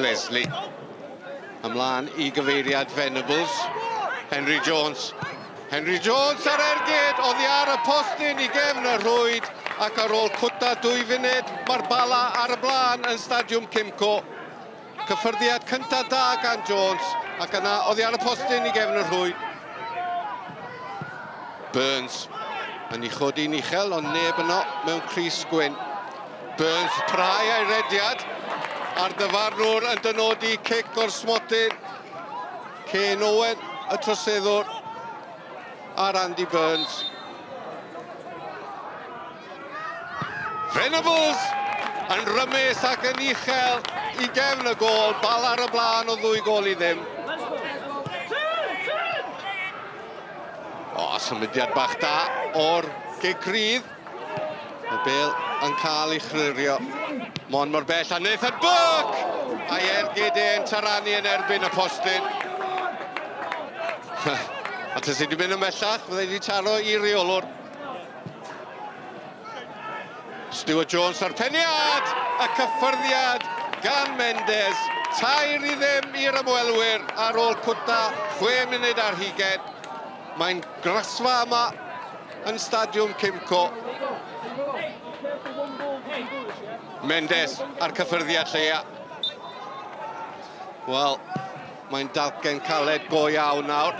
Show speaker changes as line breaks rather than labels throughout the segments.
Leslie. Ymlaen i gyfeiriad Venables. Henry Jones. Henry Jones ar ergyd, oddi ar y postyn i gefn y rhwyd, ac ar ôl cwta 2 funud, mae'r Bala ar y blaen yn Stadiwm Cymru. Cyffyrddiad cyntaf da gan Jones, ac yna oddi ar y postyn i gefn y rhwyd. Burns yn ei chodi'n uchel, ond neb yno mewn crys gwyn. Burns prhau a'i rediad, a'r dyfarnwr yn dynodi cic o'r smotyn. Ken Owen, y troseddwr, a'r Andy Burns. Venables yn rymus ac yn uchel i gefn y gol. Bala ar y blaen o 2 gol i ddim. O, symudiad bach da o'r gigrydd. Y bêl yn cael ei chlirio. Mon mor bell a Nathan Burke! A'i ergyd e'n taranu yn erbyn y postyn. A tas wedi mynd yn mellach, fydde wedi taro i reolwr. Stuart Jones ar peniad! Y cyffyrddiad gan Mendes. 2 i ddim i'r ymwelwyr ar ôl cwta 6 munud ar 20. Mae'n grasfa yma yn Stadiwm Cymru. Mendes ar cyffyrddiad lleia. Wel, mae'n dalcen caled go iawn nawr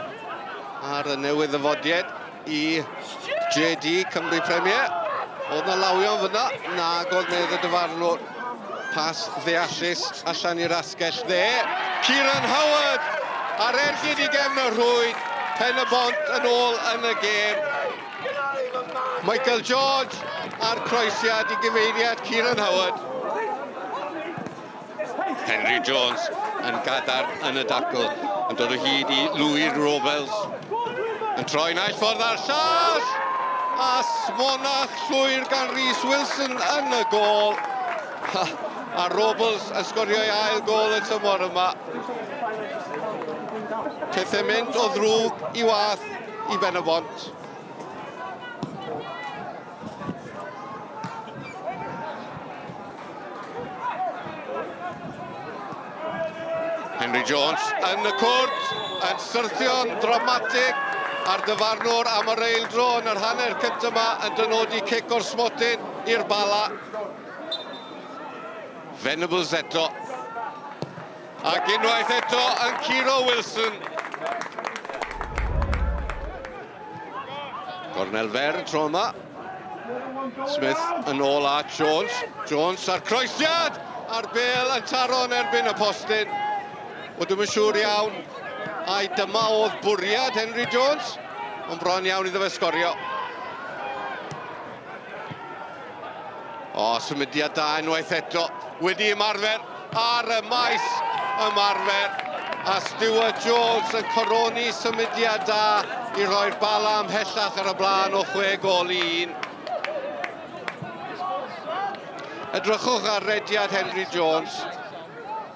ar y newydd ddyfodiad i JD Cymru Premier. Oedd na lawion fyna, nag oedd nedd y dyfarnwr. Pas ddeallus allan i'r asgell dde. Kieran Howard ar ergyd i gefn y rhwyd. Pen-y-bont yn ôl yn y gêm. Michael George ar croesiad i gyfeiriad Kieran Howard. Henry Jones yn gadar yn y dacl, yn dod o hyd i Louis Robles. Yn troi naill ffordd ar llall, a smonach llwyr gan Rhys Wilson yn y gol. A Robles yn sgorio ei ail gol y tymor yma. Pethau mynd o ddrwg i wath i Pen-y-bont. Henry Jones yn y cwrt, yn syrthio'n dramatig ar dyfarnwr am yr eildro yn yr hanner cyntaf yma yn dynodi cic o'r smotyn i'r Bala. Venables eto. Ac unwaith eto yn Ciro Wilson. Cornel fer tro yma. Smith yn ôl at Jones. Jones ar croesiad, a'r bêl yn taro yn erbyn y postyn. O dwi'n siŵr iawn ai dyma oedd bwriad Henry Jones, ond bron iawn iddo fe sgorio. O, symudiad da unwaith eto, wedi ymarfer ar y maes ymarfer. A Stuart Jones yn coroni symudiad da i roi'r Bala ymhellach ar y blaen o 6 gol i 1. Edrychwch ar rediad Henry Jones.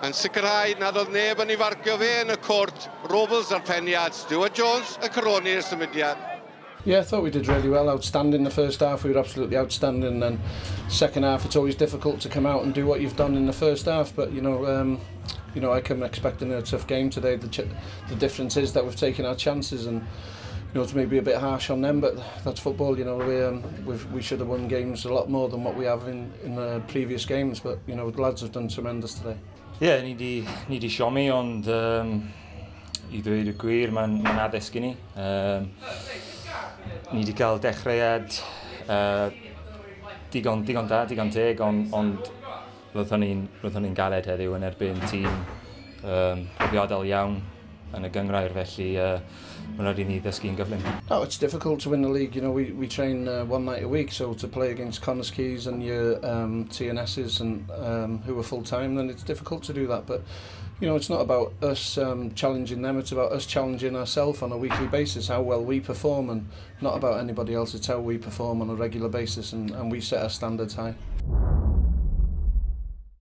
Yn sicrhau nad oedd neb yn ei farcio fe yn y cwrt. Robles ar peniad, Stuart Jones yn coroni'r symudiad.
Yeah, I thought we did really well. Outstanding the first half. We were absolutely outstanding. And second half, it's always difficult to come out and do what you've done in the first half. But you know, I come expecting a tough game today. The difference is that we've taken our chances, and you know, it's maybe a bit harsh on them, but that's football. You know, we should have won games a lot more than what we have in the previous games. But you know, the lads have done tremendous today.
Yeah, ni di siomi, ond i ddweud y gwir, mae'n addysg i ni. Ni di cael dechreuad digon da, digon teg, ond roeddwn ni'n galed heddiw yn erbyn tîm profiadol iawn yn y gyngrair, felly mae'n rhaid i ni ddysgu'n gyflym.
No, it's difficult to win the league. You know, we train 1 night a week, so to play against Connors Keys and your TNSs and who are full time, then it's difficult to do that. But you know, it's not about us challenging them. It's about us challenging ourselves on a weekly basis, how well we perform, and not about anybody else. It's how we perform on a regular basis, and we set our standards high.